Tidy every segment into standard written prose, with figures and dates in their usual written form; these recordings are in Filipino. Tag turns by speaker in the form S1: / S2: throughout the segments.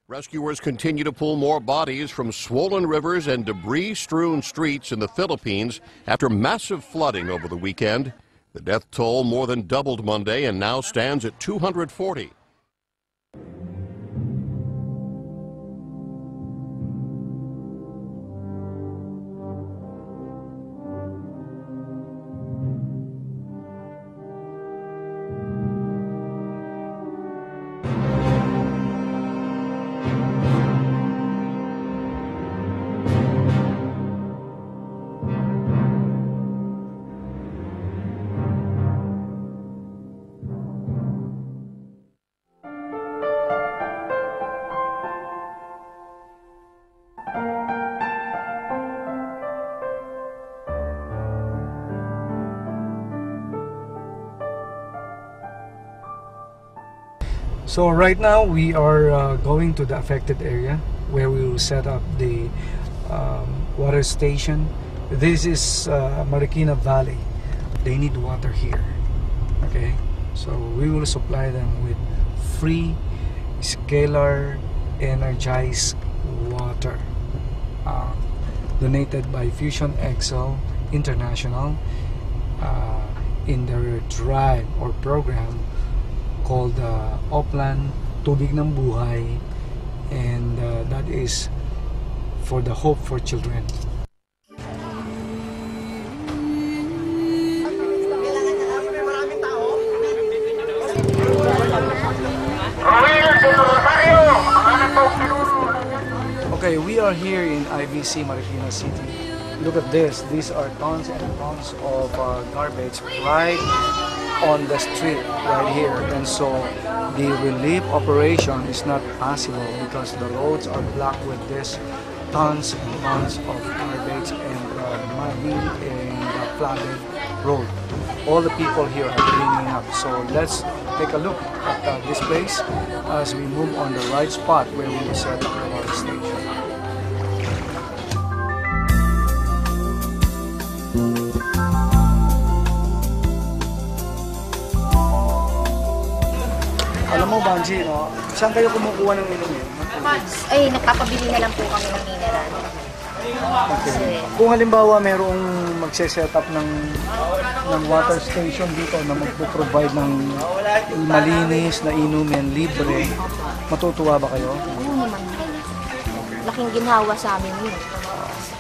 S1: Rescuers continue to pull more bodies from swollen rivers and debris-strewn streets in the Philippines after massive flooding over the weekend. The death toll more than doubled Monday and now stands at 240.
S2: So right now we are going to the affected area where we will set up the water station. This is Marikina Valley. They need water here. Okay, so we will supply them with free scalar energized water donated by Fusion Excel International in their drive or program called Oplan Tubig ng Buhay, and that is for the Hope for Children. Okay, we are here in IVC Marikina City. Look at this. These are tons and tons of garbage right on the street right here, and so the relief operation is not possible because the roads are blocked with this tons and tons of garbage and muddy and flooded road. All the people here are cleaning up. So let's take a look at this place as we move on the right spot where we will set up the water station. Alam mo, Banji, no? Saan kayo kumukuha ng inumin?
S3: Ay, nagpapabili na lang po kami ng mineral.
S2: Okay. Kung halimbawa mayroong magse-set up ng water station dito na magpo-provide ng malinis na inumin libre, matutuwa ba kayo?
S3: Oo naman. Laking ginhawa sa amin yun.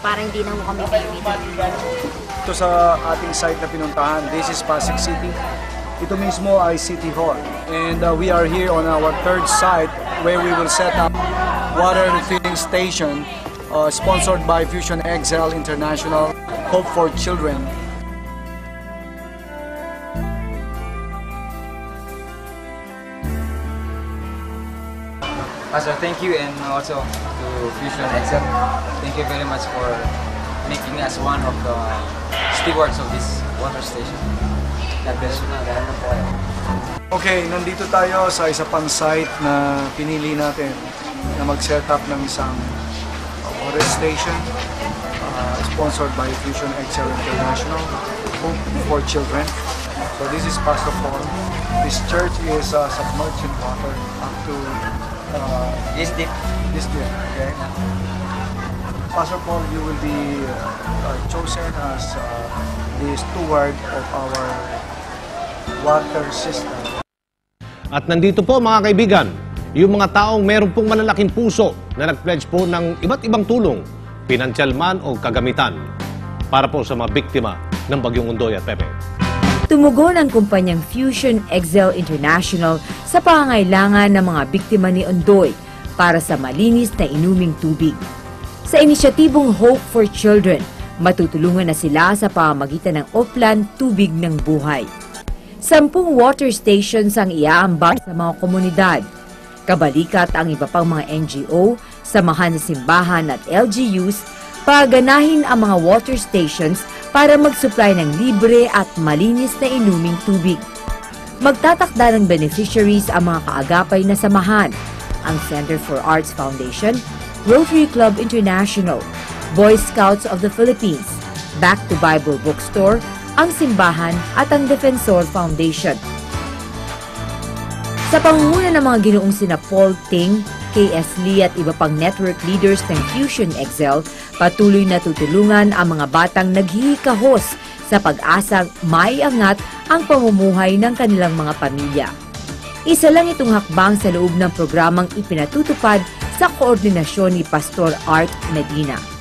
S3: Para hindi na kami bibili.
S2: Ito sa ating site na pinuntahan, this is Pasig City. Ito mismo ay City Hall, and we are here on our third site where we will set up water refilling station sponsored by Fusion Excel International, Hope for Children.
S4: Pastor, thank you, and also to Fusion Excel. Thank you very much for making us one of the stewards of this water station.
S2: Okay, nandito tayo sa isa pang site na pinili natin na mag-set up ng isang water station sponsored by Fusion Excel International, Hope for Children. So this is Pastor Paul. This church is submerged in water up to this deep. Okay. Pastor Paul, you will be chosen as the steward of our water system.
S5: At nandito po mga kaibigan, yung mga taong meron pong malalaking puso na nag-pledge po ng iba't ibang tulong, pinansyal man o kagamitan, para po sa mga biktima ng Bagyong Ondoy at Pepe.
S6: Tumugon ang kumpanyang Fusion Excel International sa pangangailangan ng mga biktima ni Ondoy para sa malinis na inuming tubig. Sa inisyatibong Hope for Children, matutulungan na sila sa pamamagitan ng Oplan Tubig ng Buhay. 10 water stations ang iaambag sa mga komunidad. Kabalikat ang iba pang mga NGO, samahan ng simbahan at LGUs, paganahin ang mga water stations para mag-supply ng libre at malinis na inuming tubig. Magtatakda ng beneficiaries ang mga kaagapay na samahan, ang Center for Arts Foundation, Rotary Club International, Boy Scouts of the Philippines, Back to Bible Bookstore, ang simbahan at ang Defensor Foundation. Sa pangunguna ng mga ginoong sina Paul Ting, KS Lee at iba pang network leaders ng Fusion Excel, patuloy na tutulungan ang mga batang naghihikahos sa pag-asang maiangat ang pamumuhay ng kanilang mga pamilya. Isa lang itong hakbang sa loob ng programang ipinatutupad sa koordinasyon ni Pastor Art Medina.